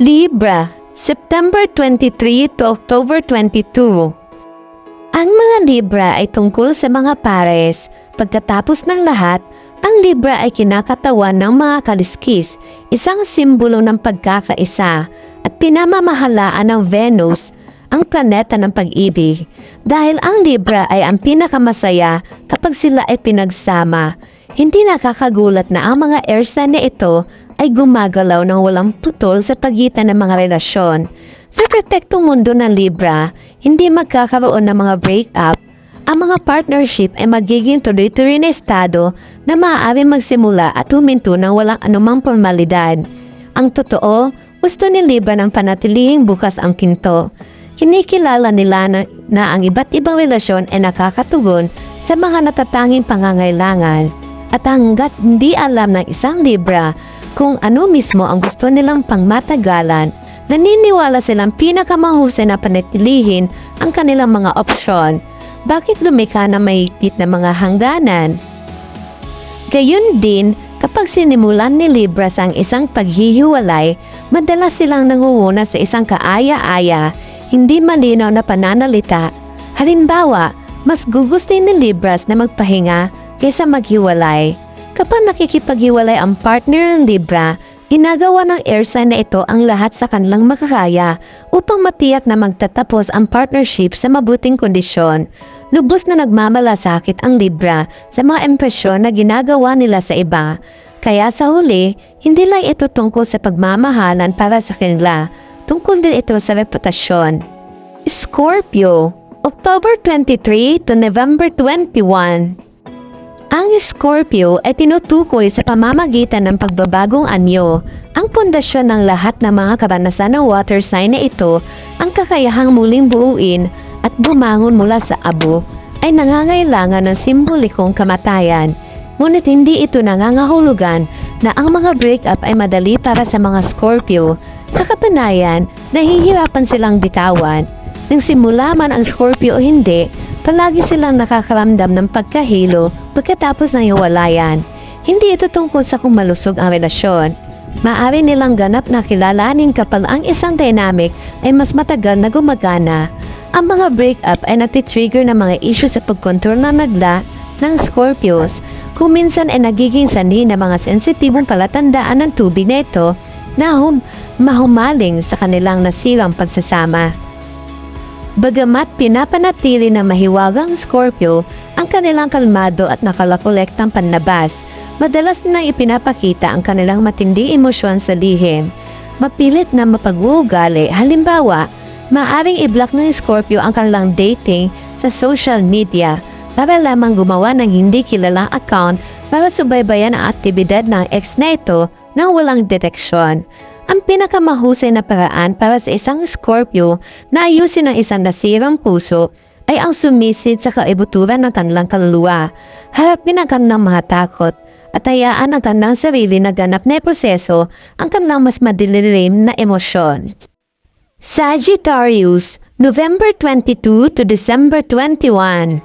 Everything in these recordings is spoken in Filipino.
Libra, September 23 to October 22. Ang mga Libra ay tungkol sa mga pares. Pagkatapos ng lahat, ang Libra ay kinakatawan ng mga kaliskis, isang simbolo ng pagkakaisa at pinamamahalaan ng Venus, ang planeta ng pag-ibig. Dahil ang Libra ay ang pinakamasaya kapag sila ay pinagsama. Hindi nakakagulat na ang mga air sign na ito ay gumagalaw ng walang putol sa pagitan ng mga relasyon. Sa perpektong mundo ng Libra, hindi magkakaroon ng mga breakup. Ang mga partnership ay magiging tuloy-tuloy na estado na maaaring magsimula at huminto ng walang anumang formalidad. Ang totoo, gusto ni Libra ng panatilihing bukas ang pinto. Kinikilala nila na ang iba't ibang relasyon ay nakakatugon sa mga natatanging pangangailangan. At hanggat hindi alam ng isang Libra kung ano mismo ang gusto nilang pangmatagalan, naniniwala silang pinakamahusay na panatilihin ang kanilang mga opsyon. Bakit lumikha na mahigpit na mga hangganan? Gayun din, kapag sinimulan ni Libra ang isang paghihiwalay, madalas silang nangunguna sa isang kaaya-aya, hindi malinaw na pananalita. Halimbawa, mas gugustuhin ni Libras na magpahinga kaysa maghiwalay. Kapag nakikipaghiwalay ang partner ng Libra, ginagawa ng air sign na ito ang lahat sa kanilang makakaya upang matiyak na magtatapos ang partnership sa mabuting kondisyon. Lubos na nagmamalasakit ang Libra sa mga impresyon na ginagawa nila sa iba. Kaya sa huli, hindi lang ito tungkol sa pagmamahalan para sa kanila, tungkol din ito sa reputasyon. Scorpio, October 23 to November 21. Ang Scorpio ay tinutukoy sa pamamagitan ng pagbabagong anyo. Ang pundasyon ng lahat ng mga karanasan ng water sign na ito, ang kakayahang muling buuin at bumangon mula sa abo, ay nangangailangan ng simbolikong kamatayan. Ngunit hindi ito nangangahulugan na ang mga breakup ay madali para sa mga Scorpio. Sa katunayan, nahihirapan silang bitawan. Nang simula man ang Scorpio o hindi, palagi silang nakakaramdam ng pagkahilo pagkatapos ng hiwalayan. Hindi ito tungkol sa kung malusog ang relasyon. Maaari nilang ganap na kilalanin kapag ang isang dynamic ay mas matagal na gumagana. Ang mga breakup ay natitrigger ng mga issue sa pagkontrol ng nagla ng Scorpios, kung minsan ay nagiging sanhi ng mga sensitibong palatandaan ng tubig na ito na mahumaling sa kanilang nasirang pagsasama. Bagamat pinapanatili ng mahiwagang Scorpio ang kanilang kalmado at nakalakolektang panlabas, madalas nang ipinapakita ang kanilang matinding emosyon sa lihim. Mapilit na mapag-uugali, halimbawa, maaaring i-block ng Scorpio ang kanilang dating sa social media para lamang gumawa ng hindi kilalang account para subaybayan ang aktibidad ng ex na ito nang walang deteksyon. Ang pinakamahusay na paraan para sa isang Scorpio na ayusin ang isang nasirang puso ay ang sumisid sa kaibuturan ng kanilang kaluluwa. Harapin ang kanilang mga takot at hayaan ang kanilang sarili na ganap na proseso ang kanilang mas madilim na emosyon. Sagittarius, November 22 to December 21.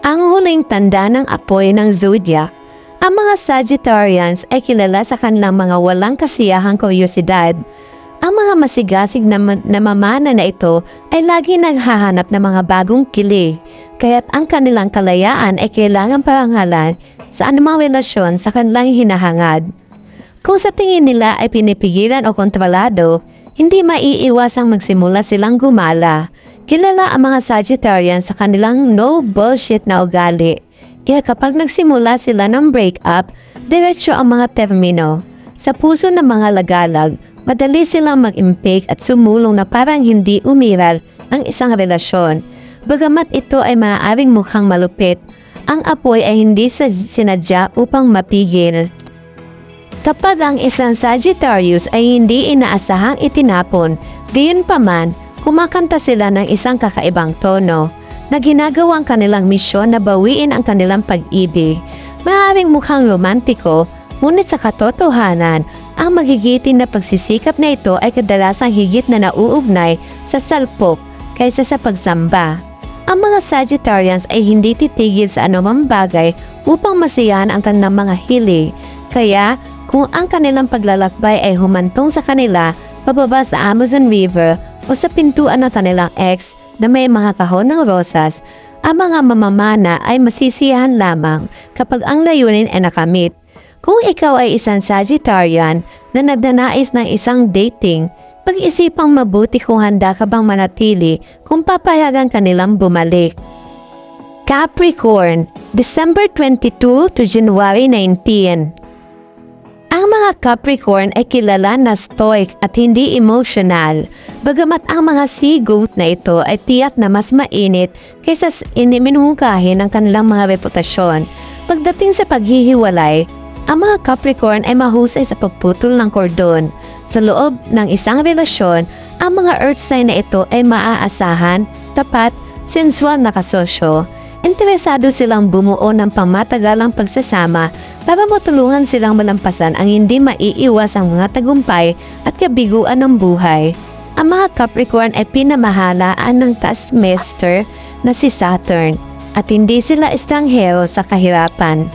Ang huling tanda ng apoy ng zodiac. Ang mga Sagittarians ay kilala sa kanilang mga walang kasiyahang kuryosidad. Ang mga masigasig na mamana na ito ay lagi naghahanap ng mga bagong kilig, kaya't ang kanilang kalayaan ay kailangang parangalan sa anumang relasyon sa kanilang hinahangad. Kung sa tingin nila ay pinipigilan o kontrolado, hindi maiiwasang magsimula silang gumala. Kilala ang mga Sagittarians sa kanilang no bullshit na ugali. Kaya kapag nagsimula sila ng breakup, diretsyo ang mga termino. Sa puso ng mga lagalag, madali silang mag-impake at sumulong na parang hindi umiral ang isang relasyon. Bagamat ito ay maaaring mukhang malupit, ang apoy ay hindi sinadya upang mapigil. Kapag ang isang Sagittarius ay hindi inaasahang itinapon, gayunpaman, kumakanta sila ng isang kakaibang tono na ginagawa ang kanilang misyon na bawiin ang kanilang pag-ibig. Maaaring mukhang romantiko, ngunit sa katotohanan, ang magigiting na pagsisikap na ito ay kadalasang higit na nauugnay sa salpok kaysa sa pagsamba. Ang mga Sagittarians ay hindi titigil sa anumang bagay upang masiyahan ang kanilang mga hilig. Kaya, kung ang kanilang paglalakbay ay humantong sa kanila pababa sa Amazon River o sa pintuan ng kanilang ex na may mga kahon ng rosas, ang mga mamamana ay masisiyahan lamang kapag ang layunin ay nakamit. Kung ikaw ay isang Sagittarian na nagnanais ng isang dating, pag-isipang mabuti kung handa ka bang manatili kung papayagan kanilang bumalik. Capricorn, December 22 to January 19. Ang mga Capricorn ay kilala na stoic at hindi emotional, bagamat ang mga sea-goat na ito ay tiyak na mas mainit kaysa iniminungkahin ng kanilang mga reputasyon. Pagdating sa paghihiwalay, ang mga Capricorn ay mahusay sa pagputol ng kordon. Sa loob ng isang relasyon, ang mga earth sign na ito ay maaasahan, tapat, sensual na kasosyo. Interesado silang bumuo ng pangmatagalang pagsasama para matulungan silang malampasan ang hindi maiiwasang mga tagumpay at kabiguan ng buhay. Ang mga Capricorn ay pinamahalaan ng taskmaster na si Saturn at hindi sila estranghero sa kahirapan.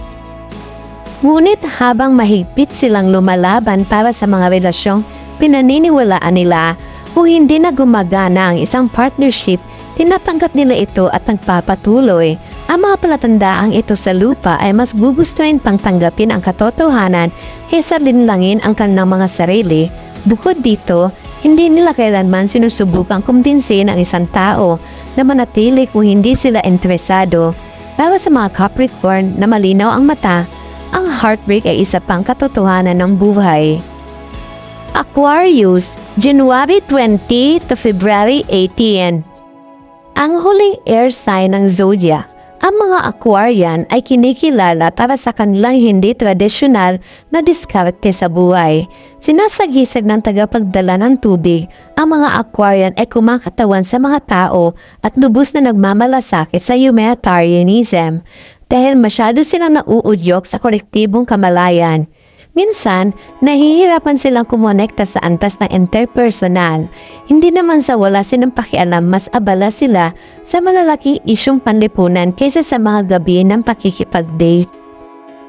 Ngunit habang mahigpit silang lumalaban para sa mga relasyong pinaniniwalaan nila, kung hindi na gumagana ang isang partnership, tinatanggap nila ito at nagpapatuloy. Ang mga palatandaang ito sa lupa ay mas gugustuhin pang tanggapin ang katotohanan kaysa linlangin ang kanilang mga sarili. Bukod dito, hindi nila kailanman sinusubukang kumbinsin ang isang tao na manatili kung hindi sila interesado. Para sa mga Capricorn na malinaw ang mata, ang heartbreak ay isa pang katotohanan ng buhay. Aquarius, January 20 to February 18. Ang huling air sign ng zodiac, ang mga Aquarian ay kinikilala para sa kanilang hindi tradisyonal na diskarte sa buhay. Sinasagisag ng tagapagdala ng tubig, ang mga Aquarian ay kumakatawan sa mga tao at lubos na nagmamalasakit sa humanitarianism dahil masyado silang nauudyok sa kolektibong kamalayan. Minsan, nahihirapan silang kumonekta sa antas ng interpersonal. Hindi naman sa wala silang pakialam, mas abala sila sa malalaking isyong panlipunan kaysa sa mga gabi ng pakikipag-date.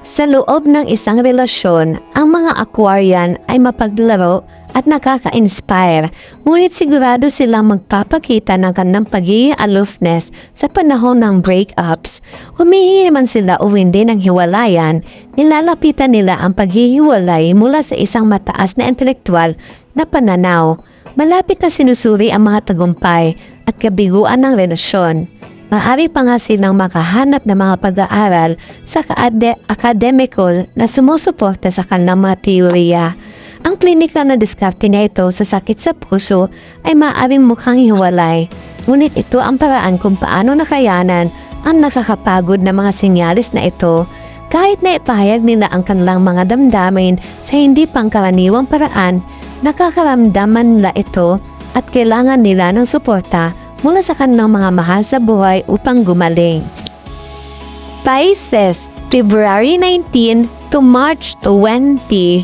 Sa loob ng isang relasyon, ang mga Aquarian ay mapaglaro at nakaka-inspire, ngunit sigurado silang magpapakita ng kanilang pagiging aloofness sa panahon ng breakups. Humihingi man sila o hindi ng hiwalayan, nilalapitan nila ang paghihiwalay mula sa isang mataas na intelektual na pananaw. Malapit na sinusuri ang mga tagumpay at kabiguan ng relasyon. Maaari pa nga silang makahanap ng mga pag-aaral sa akademikal na sumusuporta sa kanilang mga teorya. Ang klinikal na diskarte niya ito sa sakit sa puso ay maaaring mukhang hiwalay, ngunit ito ang paraan kung paano nakayanan ang nakakapagod na mga sinyalis na ito. Kahit na ipahayag nila ang kanilang mga damdamin sa hindi pangkaraniwang paraan, nakakaramdaman nila ito at kailangan nila ng suporta mula sa kanilang mga mahal sa buhay upang gumaling. Pisces, February 19 to March 20.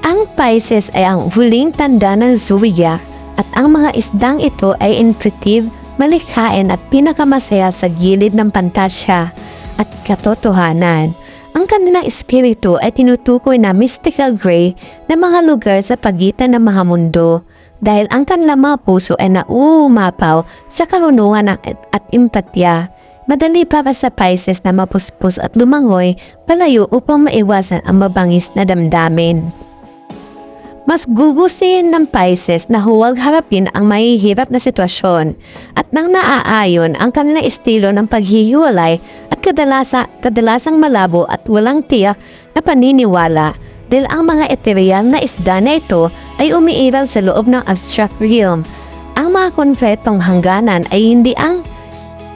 Ang Pisces ay ang huling tanda ng zodiac at ang mga isdang ito ay intuitive, malikhain at pinakamasaya sa gilid ng pantasya at katotohanan. Ang kanilang espiritu ay tinutukoy na mystical gray na mga lugar sa pagitan ng mga mundo dahil ang kanilang mga puso ay nauumapaw sa karunungan at empatya. Madali para sa Pisces na mapuspos at lumangoy palayo upang maiwasan ang mabangis na damdamin. Mas gugustuhin ng Pisces na huwag harapin ang mahihirap na sitwasyon at nang naaayon ang kanilang estilo ng paghihiwalay at kadalasang malabo at walang tiyak na paniniwala dahil ang mga ethereal na isda na ito ay umiiral sa loob ng abstract realm. Ang mga konkretong hangganan ay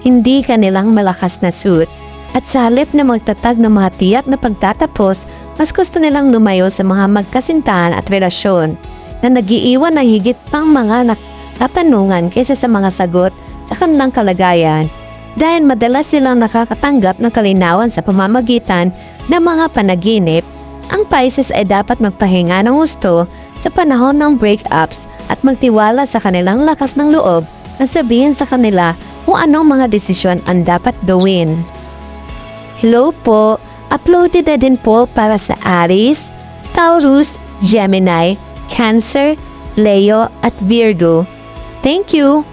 hindi kanilang malakas na suit at sa halip na magtatag ng mga tiyak na pagtatapos, mas gusto nilang lumayo sa mga magkasintahan at relasyon na nagiiwan ng higit pang mga katanungan kaysa sa mga sagot sa kanilang kalagayan dahil madalas silang nakakatanggap ng kalinawan sa pamamagitan ng mga panaginip. Ang Pisces ay dapat magpahinga ng gusto sa panahon ng breakups at magtiwala sa kanilang lakas ng loob na sabihin sa kanila kung anong mga desisyon ang dapat gawin. Hello po! Uploaded na din po para sa Aries, Taurus, Gemini, Cancer, Leo at Virgo. Thank you!